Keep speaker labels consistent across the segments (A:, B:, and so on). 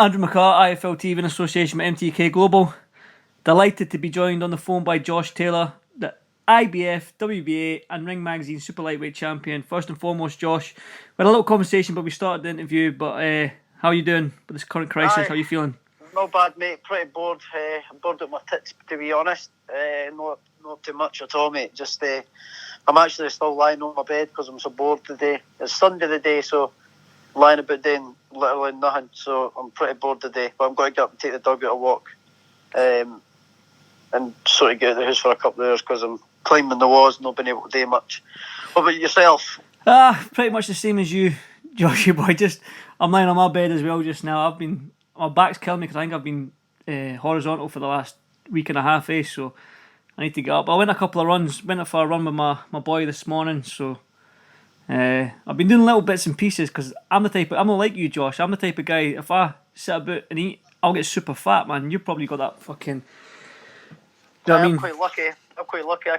A: Andrew McCART, IFL TV in association with MTK Global. Delighted to be joined on the phone by Josh Taylor, the IBF, WBA and Ring Magazine Super Lightweight Champion. First and foremost, Josh, we had a little conversation but we started the interview, but how are you doing with this current crisis? How are you feeling?
B: Not bad, mate. Pretty bored. I'm bored at my tits, to be honest. Not too much at all, mate. Just I'm actually still lying on my bed because I'm so bored today. It's Sunday today, so lying about doing literally nothing. So I'm pretty bored today. But I'm going to get up and take the dog out a walk, and sort of get out of the house for a couple of hours because I'm climbing the walls, not being able to do much. What about yourself?
A: Pretty much the same as you, Joshy boy. I'm lying on my bed as well just now. My back's killing me because I think I've been horizontal for the last week and a half, so I need to get up. I went a couple of runs, went for a run with my boy this morning, so I've been doing little bits and pieces because I'm not like you, Josh. I'm the type of guy, if I sit about and eat, I'll get super fat, man. You've probably got that fucking... Do you know what I mean?
B: I'm quite lucky. I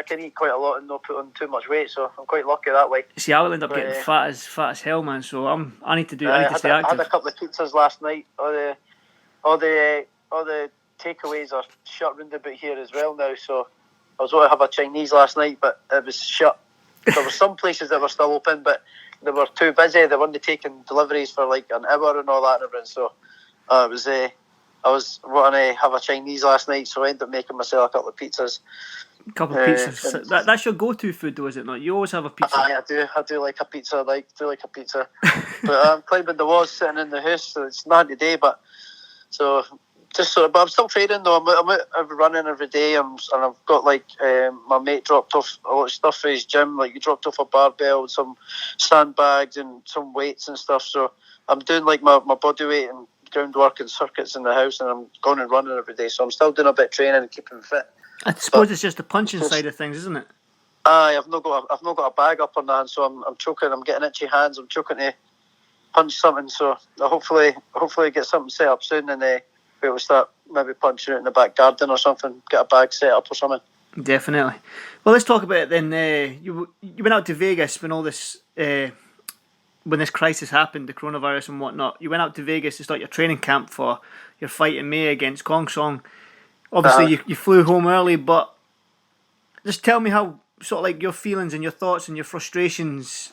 B: can eat quite a lot and not put on too much weight, so I'm quite lucky that way.
A: See, I'll end up getting fat as hell, man. So I need to stay active.
B: I had a couple of pizzas last night. All the takeaways are shut round about here as well now. So I was going to have a Chinese last night, but it was shut. There were some places that were still open, but they were too busy. They weren't taking deliveries for like an hour and all that and everything. So I was wanting to have a Chinese last night, so I ended up making myself a couple of pizzas.
A: That's your go-to food, though, is it not? You always have a pizza.
B: I do like a pizza. But I'm climbing the walls, sitting in the house, so it's not today. But I'm still training though. I'm out running every day, and I've got like my mate dropped off a lot of stuff for his gym. Like he dropped off a barbell, some sandbags, and some weights and stuff. So I'm doing like my body weight and groundwork and circuits in the house, and I'm going and running every day. So I'm still doing a bit of training and keeping fit.
A: I suppose it's just the punching side of things, isn't it?
B: I've not got a bag up on that, so I'm choking. I'm getting itchy hands. I'm choking to punch something. So hopefully get something set up soon, and be able to start maybe punching out in the back garden or something. Get a bag set up or something.
A: Definitely. Well, let's talk about it then. You went out to Vegas when all this. When this crisis happened, the coronavirus and whatnot, you went out to Vegas to start your training camp for your fight in May against Kong Song. Obviously, you flew home early, but just tell me how, sort of like your feelings and your thoughts and your frustrations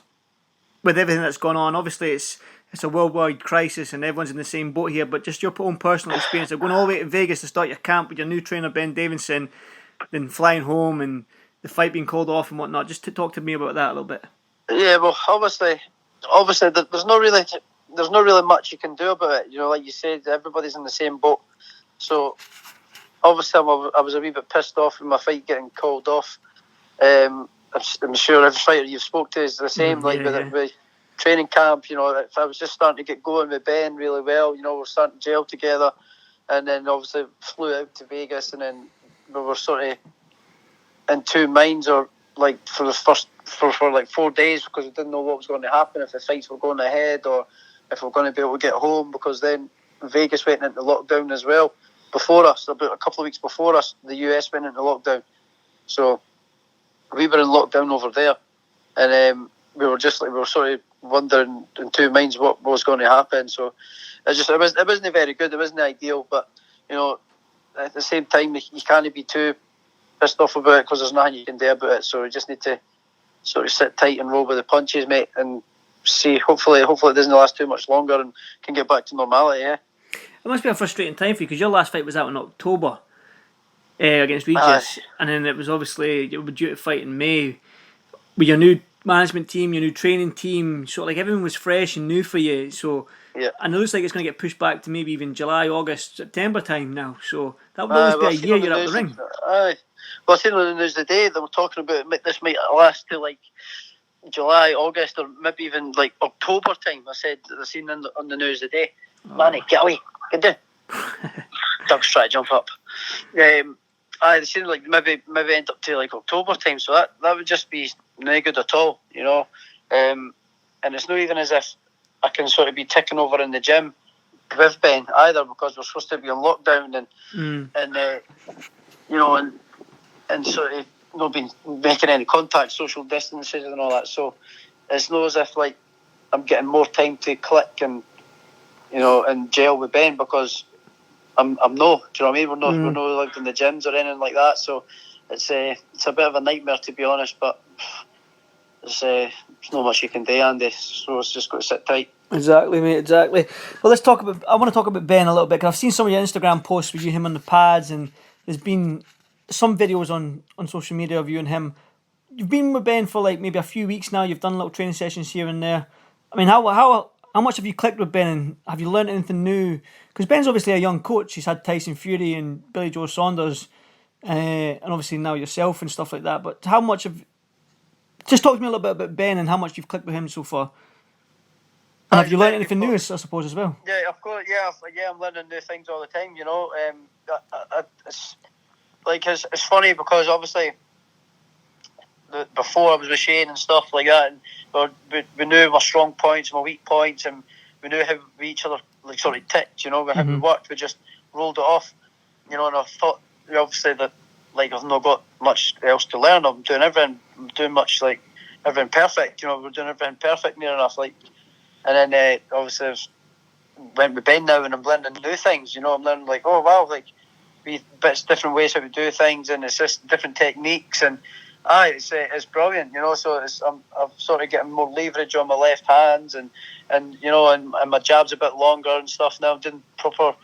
A: with everything that's gone on. Obviously, it's a worldwide crisis and everyone's in the same boat here, but just your own personal experience of going all the way to Vegas to start your camp with your new trainer, Ben Davison, then flying home and the fight being called off and whatnot. Just to talk to me about that a little bit.
B: Yeah, well, obviously, there's not really much you can do about it. You know, like you said, everybody's in the same boat. So, obviously, I was a wee bit pissed off with my fight getting called off. I'm sure every fighter you've spoke to is the same. With training camp, you know, if I was just starting to get going with Ben really well, you know, we're starting to gel together, and then obviously flew out to Vegas, and then we were sort of in two minds, or like for like 4 days, because we didn't know what was going to happen, if the fights were going ahead or if we're going to be able to get home, because then Vegas went into lockdown as well before us. About a couple of weeks before us, the US went into lockdown, so we were in lockdown over there, and we were sort of wondering in two minds what was going to happen. So it wasn't very good. It wasn't ideal, but you know, at the same time, you can't be too pissed off about it because there's nothing you can do about it. So we just need to sort of sit tight and roll with the punches, mate, and see. Hopefully it doesn't last too much longer and can get back to normality. Yeah.
A: It must be a frustrating time for you because your last fight was out in October against Regis, and then it was obviously you were due to fight in May with your new management team, your new training team. So like everything was fresh and new for you. So
B: yeah,
A: and it looks like it's going to get pushed back to maybe even July, August, September time now. So that would always be a year you're out the ring.
B: Well, I seen on the news today they were talking about this might last till like July, August, or maybe even like October time. I said I seen on the news today. Manny, get away, get down. Dog's trying to jump up. They seem like maybe end up to like October time, so that would just be no good at all, you know. And it's not even as if I can sort of be ticking over in the gym with Ben either, because we're supposed to be on lockdown and you know, and sort of not been making any contact, social distances and all that. So it's not as if like I'm getting more time to click and in jail with Ben because I'm no. Do you know what I mean? We're not like in the gyms or anything like that. So it's a bit of a nightmare, to be honest. But there's not much you can do, Andy. So it's just got to sit tight.
A: Exactly, mate. Exactly. Well, I want to talk about Ben a little bit because I've seen some of your Instagram posts with him on the pads, and there's been some videos on social media of you and him. You've been with Ben for like maybe a few weeks now. You've done little training sessions here and there. I mean, how much have you clicked with Ben, and have you learned anything new? Because Ben's obviously a young coach. He's had Tyson Fury and Billy Joe Saunders, and obviously now yourself and stuff like that. But how much just talk to me a little bit about Ben and how much you've clicked with him so far. And have you learned anything new, I suppose, as well?
B: Yeah, of course. Yeah, I'm learning new things all the time. It's funny because obviously before I was with Shane and stuff like that, and we knew my strong points, my weak points, and we knew how we each other like sort of ticked. How we worked. We just rolled it off. And I thought obviously that like I've not got much else to learn. I'm doing everything. I'm doing much like everything perfect. We're doing everything perfect near enough. Like. And then obviously I went with Ben now and I'm learning new things, I'm learning like, oh wow, like bits different ways how to do things and it's just different techniques and it's brilliant, so I'm sort of getting more leverage on my left hands and my jab's a bit longer and stuff now. I'm doing proper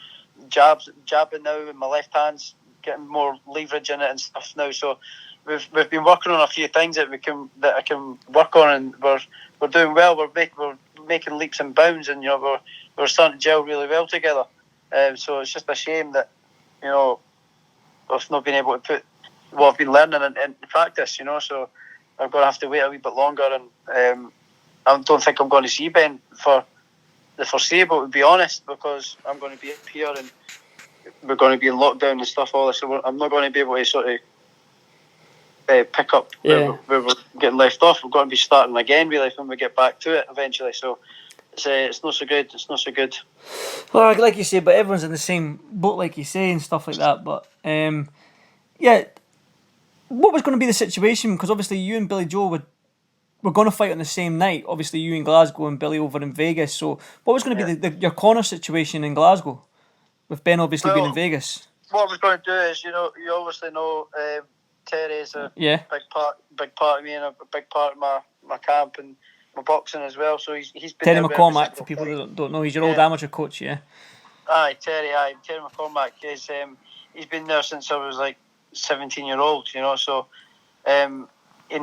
B: jabbing now and my left hand's getting more leverage in it and stuff now, so we've been working on a few things that I can work on and we're doing well. We're making leaps and bounds, and we're starting to gel really well together. So it's just a shame that I've not been able to put what I've been learning in practice. So I'm going to have to wait a wee bit longer, and I don't think I'm going to see Ben for the foreseeable, to be honest, because I'm going to be up here and we're going to be in lockdown and stuff all this. So I'm not going to be able to sort of pick up where we're getting left off. We're going to be starting again really when we get back to it eventually, so it's not so good.
A: Well, like you say, but everyone's in the same boat like you say and stuff like that, but what was going to be the situation, because obviously you and Billy Joe were going to fight on the same night, obviously you in Glasgow and Billy over in Vegas, so what was going to be your corner situation in Glasgow with Ben obviously being in Vegas?
B: What I was going to do is, you obviously know Terry's a big part of me and a big part of my camp and my boxing as well. So he's been
A: Terry McCormack, for people that don't know, he's your old amateur coach, yeah.
B: Terry McCormack is he's been there since I was like 17-year-old, so and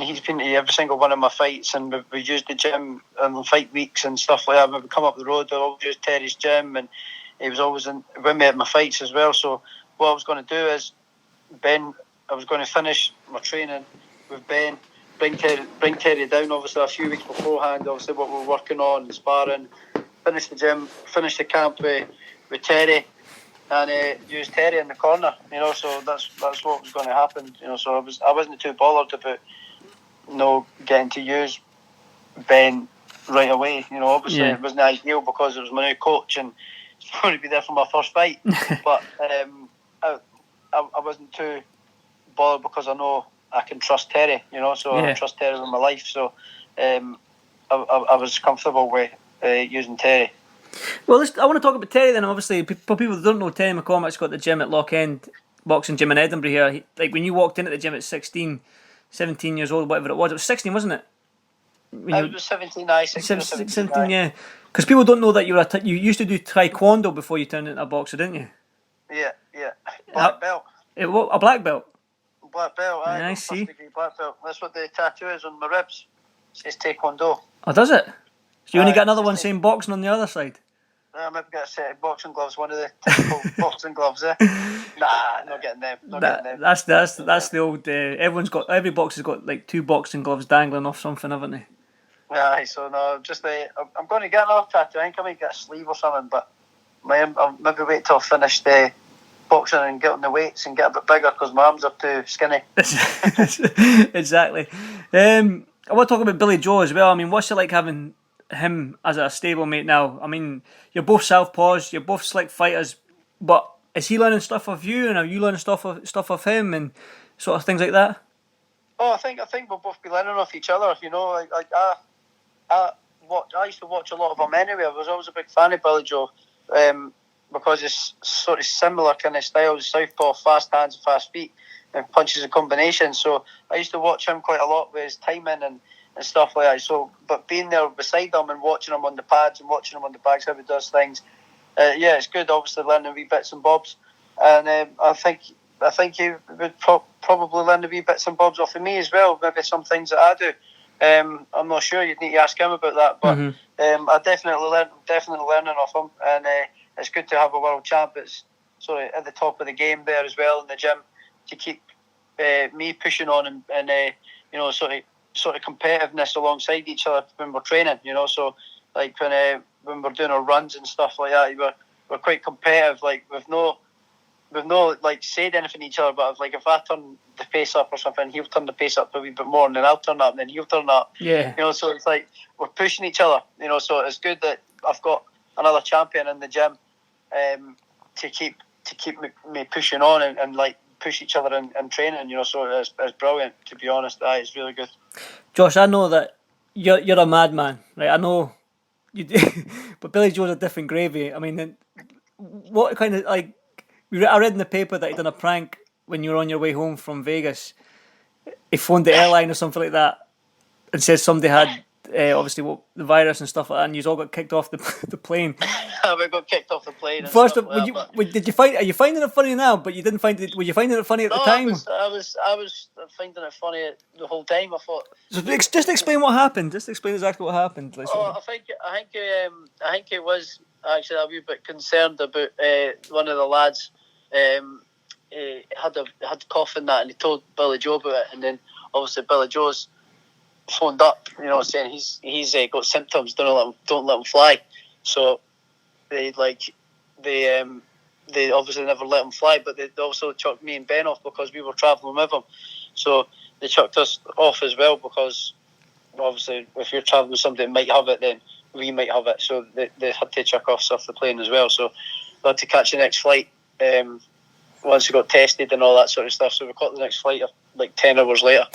B: he's been to every single one of my fights, and we used the gym on fight weeks and stuff like that. When we come up the road, I always used Terry's gym, and he was always with me at my fights as well. So what I was going to do is I was going to finish my training with Ben, bring Terry down obviously a few weeks beforehand, obviously what we're working on, sparring, finish the gym, finish the camp with Terry, and use Terry in the corner, so that's what was going to happen, so I wasn't too bothered about getting to use Ben right away, obviously it wasn't ideal because it was my new coach and he's going to be there for my first fight, but I wasn't too bothered because I know I can trust Terry, I trust Terry with my life, so I was comfortable with using Terry.
A: Well, I want to talk about Terry then. Obviously, for people that don't know, Terry McCormack's got the gym at Loch End boxing gym in Edinburgh here. Like when you walked into the gym at 16, 17 years old, whatever it was 16, wasn't it?
B: I was 17,
A: 17, yeah. Because people don't know that you used to do taekwondo before you turned into a boxer, didn't you?
B: Yeah. Black belt.
A: A black belt?
B: Black belt,
A: I see.
B: Black belt. That's what the tattoo is on my ribs. It says taekwondo.
A: Oh, does it? So you only got another one saying boxing on the other side?
B: I maybe got a set of boxing gloves, one of the typical boxing gloves, Nah, not getting them.
A: That's the old. Every boxer's got like 2 boxing gloves dangling off something, haven't they?
B: Aye, so no, just I'm going to get another tattoo. I think I might get a sleeve or something, but I'll maybe wait till I finish the boxing and get on the weights and get a bit bigger because my arms are too skinny.
A: Exactly. I want to talk about Billy Joe as well. I mean, what's it like having him as a stablemate now? I mean, you're both southpaws, you're both slick fighters, but is he learning stuff of you, and are you learning stuff of him, and sort of things like that?
B: Oh, I think we'll both be learning off each other. I used to watch a lot of him anyway. I was always a big fan of Billy Joe. because it's sort of similar kind of style, southpaw, fast hands and fast feet, and punches a combination. So I used to watch him quite a lot with his timing and stuff like that. So, but being there beside him and watching him on the pads and watching him on the bags, how he does things, it's good. Obviously, learning wee bits and bobs, and I think he would probably learn the wee bits and bobs off of me as well. Maybe some things that I do. I'm not sure. You'd need to ask him about that, but I definitely learning off him, and it's good to have a world champ that's sort of at the top of the game there as well in the gym to keep me pushing on and sort of competitiveness alongside each other when we're training. So like when we're doing our runs and stuff like that, we're quite competitive. Like we've no like said anything to each other, but like if I turn the pace up or something, he'll turn the pace up a wee bit more, and then I'll turn up, and then he'll turn up.
A: Yeah.
B: So it's like we're pushing each other. So it's good that I've got another champion in the gym to keep me pushing on and like push each other in training. So it's brilliant, to be honest. It's really good.
A: Josh, I know that you're a madman, right? I know you do, but Billy Joe's a different gravy. I mean, what kind of like? I read in the paper that he done a prank when you were on your way home from Vegas. He phoned the airline or something like that and said somebody had obviously the virus and stuff like that, and you all got kicked off the plane.
B: We got kicked off the plane.
A: First, did you find? Are you finding it funny now? But you didn't find it. Were you finding it funny at the time?
B: I was finding it funny the whole time. I thought.
A: So just explain what happened. Just explain exactly what happened.
B: I think it was actually a wee bit concerned about one of the lads. Had cough and that, and he told Billy Joe about it, and then obviously Billy Joe's phoned up, saying he's got symptoms. Don't let him fly. So they obviously never let him fly, but they also chucked me and Ben off because we were travelling with him. So they chucked us off as well because obviously if you're travelling with somebody that might have it, then we might have it. So they had to chuck us off the plane as well. So we had to catch the next flight once we got tested and all that sort of stuff. So we caught the next flight like 10 hours later,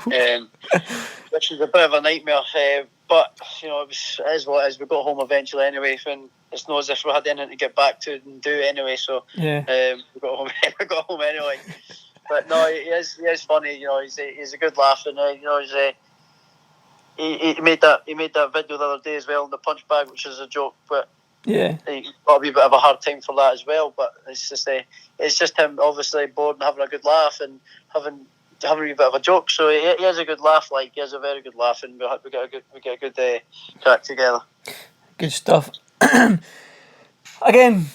B: which was a bit of a nightmare. But it is what it is. We got home eventually anyway, and it's not as if we had anything to get back to and do anyway. So we got home. We got home anyway. But no, he is funny. He's a good laugh, and he made that video the other day as well in the punch bag, which is a joke, but. Yeah, he got a wee bit of a hard time for that as well, but it's just him obviously bored and having a good laugh and having a wee bit of a joke. So he has a good laugh, like he has a very good laugh, and we get a good crack together.
A: Good stuff. Again,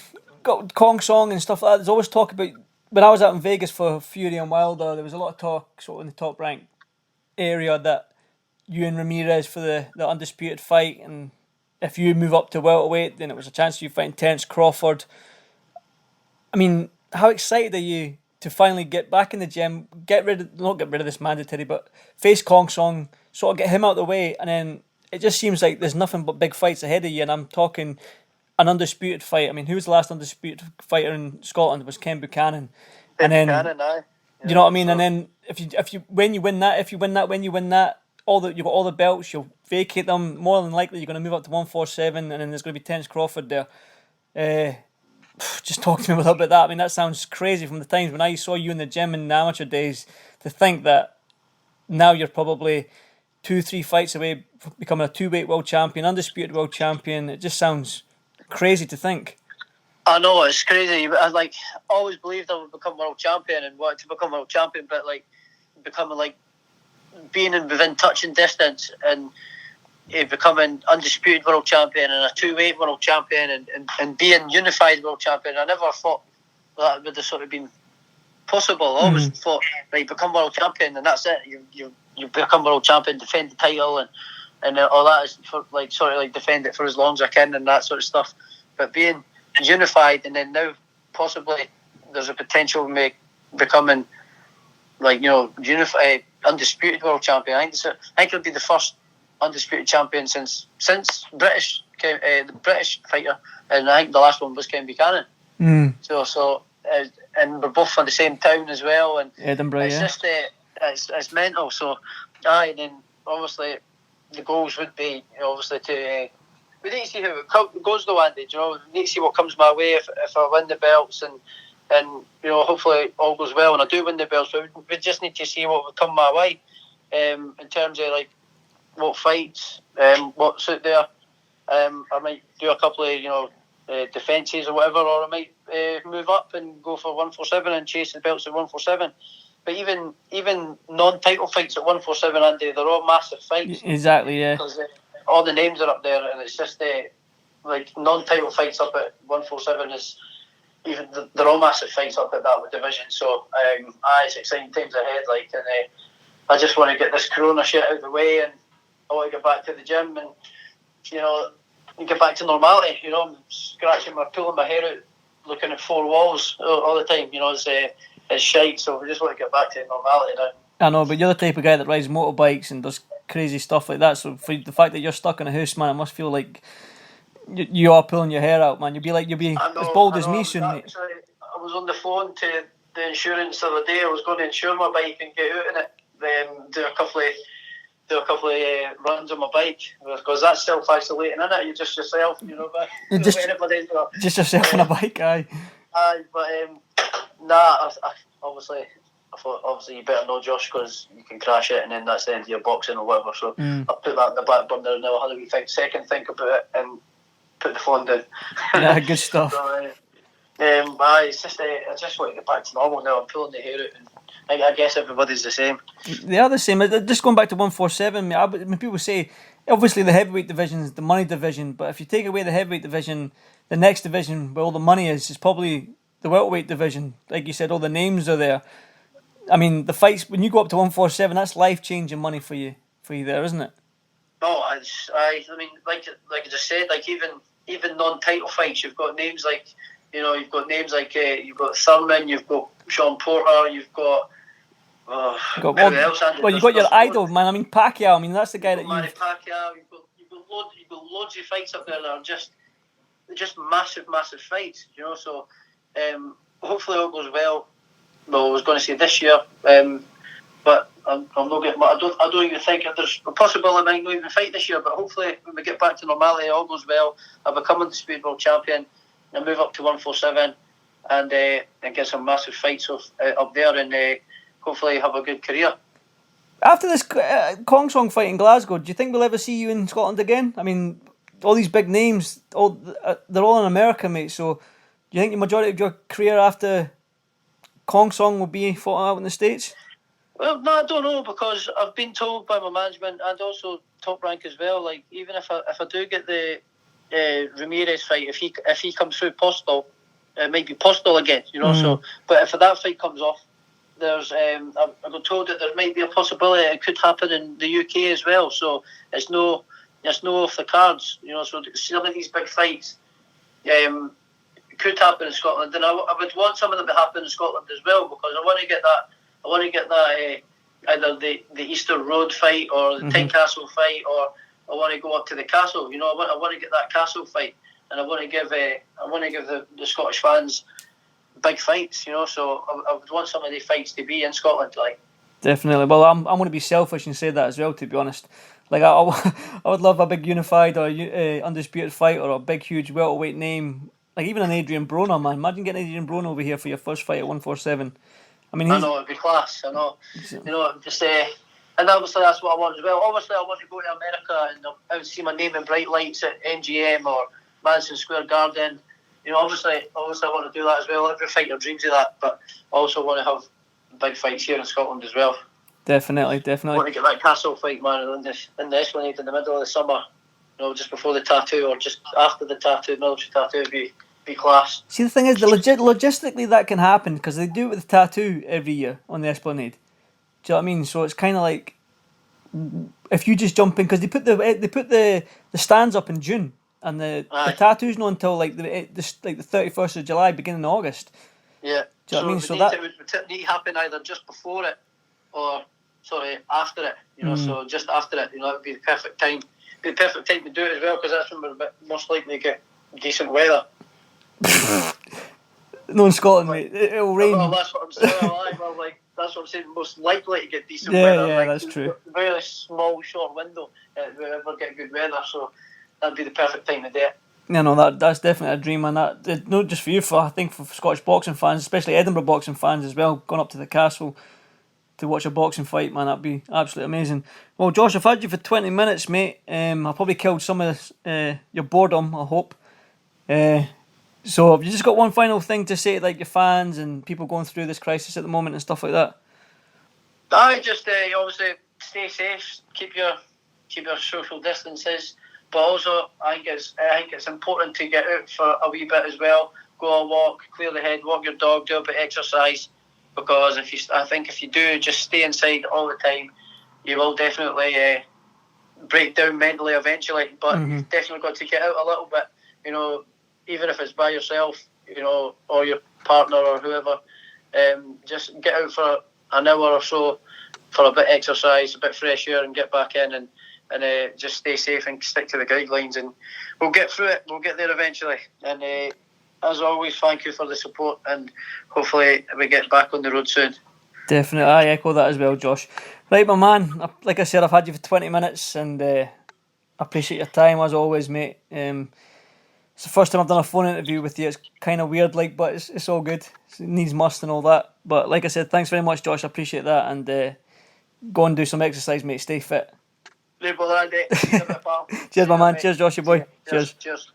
A: got Kong Song and stuff like that. There's always talk about when I was out in Vegas for Fury and Wilder. There was a lot of talk sort of in the top rank area that you and Ramirez for the undisputed fight, and if you move up to welterweight, then it was a chance of you fighting Terence Crawford. I mean, how excited are you to finally get back in the gym, not get rid of this mandatory, but face Kong Song, sort of get him out of the way, and then it just seems like there's nothing but big fights ahead of you, and I'm talking an undisputed fight. I mean, who was the last undisputed fighter in Scotland? It was Ken Buchanan. You know what I mean? And then if you win that, you've got all the belts, you'll vacate them. More than likely, you're going to move up to 147, and then there's going to be Terence Crawford there. Just talk to me a little bit about that. I mean, that sounds crazy from the times when I saw you in the gym in the amateur days. To think that now you're probably 2-3 fights away from becoming a 2-weight world champion, undisputed world champion. It just sounds crazy to think.
B: I know, it's crazy. I always believed I would become world champion and wanted to become world champion, but becoming being within touching distance and becoming undisputed world champion and a 2-weight world champion and being unified world champion, I never thought that would have sort of been possible. I always thought, become world champion and that's it. You become world champion, defend the title and all that is for defend it for as long as I can and that sort of stuff. But being unified and then now possibly there's a potential of me becoming unified undisputed world champion. I think it'll be the first undisputed champion since British the British fighter, and I think the last one was Ken Buchanan. So and we're both from the same town as well, and
A: Edinburgh.
B: It's just it's mental. So and then obviously the goals would be obviously to we need to see how it goes though, Andy. You know, we need to see what comes my way if I win the belts and you know, hopefully all goes well and I do win the belts. But we just need to see what will come my way in terms of like what fights, what's out there. I might do a couple of defences or whatever, or I might move up and go for 147 and chase the belts at 147. But even non-title fights at 147, Andy, they're all massive fights.
A: Exactly, yeah.
B: Because all the names are up there, and it's just like non-title fights up at 147 is they're all massive fights up at that division. So it's exciting times ahead. Like, and I just want to get this Corona shit out of the way, and I want to get back to the gym and get back to normality. You know, I'm pulling my hair out, looking at four walls all the time. You know, it's shite. So we just want to get back to normality now.
A: I know, but you're the type of guy that rides motorbikes and does crazy stuff like that. So for the fact that you're stuck in a house, man, it must feel like you are pulling your hair out, man. You'll be as bald as me soon, mate.
B: I was on the phone to the insurance the other day. I was going to insure my bike and get out in it, do a couple of runs on my bike, because that's self-isolating, isn't it? You're just yourself, you know. But
A: just yourself on a bike, aye.
B: Aye, but I thought obviously you better know, Josh, because you can crash it and then that's the end of your boxing or whatever. So I put that in the back burner now. I had a wee second think about it and put the phone down.
A: Yeah, good stuff.
B: So, it's just I just want to get back to normal now. I'm pulling the hair out, and I guess everybody's the same.
A: They are the same. Just going back to 147, when people say obviously the heavyweight division is the money division, but if you take away the heavyweight division, the next division where all the money is probably the welterweight division. Like you said, all the names are there. I mean, the fights when you go up to 147, that's life-changing money for you there, isn't it?
B: Oh, I mean, like I just said, like even non-title fights, you've got names like you've got Thurman, you've got Sean Porter, you've got who else?
A: You've got your idol, man. I mean, Pacquiao. I mean, that's the guy that
B: Manny Pacquiao. You've got loads of fights up there that are just massive fights. You know, so hopefully all goes well. Well, I was going to say this year, but I'm not getting. I don't even think there's a possibility I might not even fight this year. But hopefully, when we get back to normality, all goes well. I become undisputed world champion. I move up to 147 and get some massive fights up there, and hopefully have a good career.
A: After this Kong Song fight in Glasgow, do you think we'll ever see you in Scotland again? I mean, all these big names, they're all in America, mate. So, do you think the majority of your career after Kong Song will be fought out in the States?
B: Well, no, I don't know, because I've been told by my management and also Top Rank as well. Like, even if I do get the Ramirez fight, if he comes through Postal, it might be Postal again, you know. So, but if that fight comes off, there's I've got told that there might be a possibility it could happen in the UK as well. So it's no off the cards, you know. So some of these big fights could happen in Scotland, and I would want some of them to happen in Scotland as well, because I want to get that either the Easter Road fight or the Tynecastle fight, or I want to go up to the Castle. You know, I want to get that Castle fight, and I want to give the Scottish fans big fights. You know, so I would want some of these fights to be in Scotland, like.
A: Definitely. Well, I'm going to be selfish and say that as well, to be honest. Like, I would love a big unified or undisputed fight, or a big huge welterweight name. Like, even an Adrian Broner, man. Imagine getting Adrian Broner over here for your first fight at 147. I mean,
B: I know, it'd be class. I know. You know, just and obviously that's what I want as well. Obviously, I want to go to America and I would see my name in bright lights at MGM or Madison Square Garden. You know, obviously I want to do that as well. Every fighter dreams of that, but I also want to have big fights here in Scotland as well.
A: Definitely.
B: I want to get that Castle fight, man, in the Esplanade in the middle of the summer. You know, just before the tattoo or just after the tattoo, military tattoo would be class.
A: See, the thing is, logistically that can happen because they do it with the tattoo every year on the Esplanade. Do you know what I mean? So it's kind of like if you just jump in, because they put the stands up in June, and the tattoo's not until like the 31st of July, beginning of August.
B: Yeah.
A: Do you know what I mean?
B: So that would need to happen either just before it or after it. You know, so just after it, you know, it would be the perfect time. It'd be the perfect time to do it as well, because that's when we're most likely to get decent weather.
A: No, in Scotland, mate. It'll rain.
B: Well, that's what I'm saying. That's what I'm saying. Most likely to get decent
A: Yeah,
B: weather.
A: that's true.
B: Very small, short window. We ever get good weather. So, that'd be the perfect time to do it.
A: You know, that's definitely a dream, and that not just for you, I think for Scottish boxing fans, especially Edinburgh boxing fans as well, going up to the castle to watch a boxing fight, man, that'd be absolutely amazing. Well, Josh, I've had you for 20 minutes, mate. I probably killed some of your boredom, I hope. So have you just got one final thing to say to like your fans and people going through this crisis at the moment and stuff like that?
B: I just obviously stay safe, keep your social distances, but also I think it's important to get out for a wee bit as well. Go a walk, clear the head, walk your dog, do a bit of exercise. Because I think if you do just stay inside all the time, you will definitely break down mentally eventually. But you've definitely got to get out a little bit. You know, even if it's by yourself, you know, or your partner or whoever, just get out for an hour or so for a bit of exercise, a bit of fresh air, and get back in and just stay safe and stick to the guidelines, and we'll get through it. We'll get there eventually. And as always, thank you for the support, and hopefully we get back on the road soon.
A: Definitely, I echo that as well, Josh. Right, my man, like I said, I've had you for 20 minutes, and I appreciate your time as always, mate. It's the first time I've done a phone interview with you. It's kind of weird, like, but it's all good. It needs must and all that. But like I said, thanks very much, Josh. I appreciate that, and go and do some exercise, mate. Stay fit.
B: Cheers,
A: Cheers, my man. Cheers, Josh, your boy. Cheers.
B: Cheers.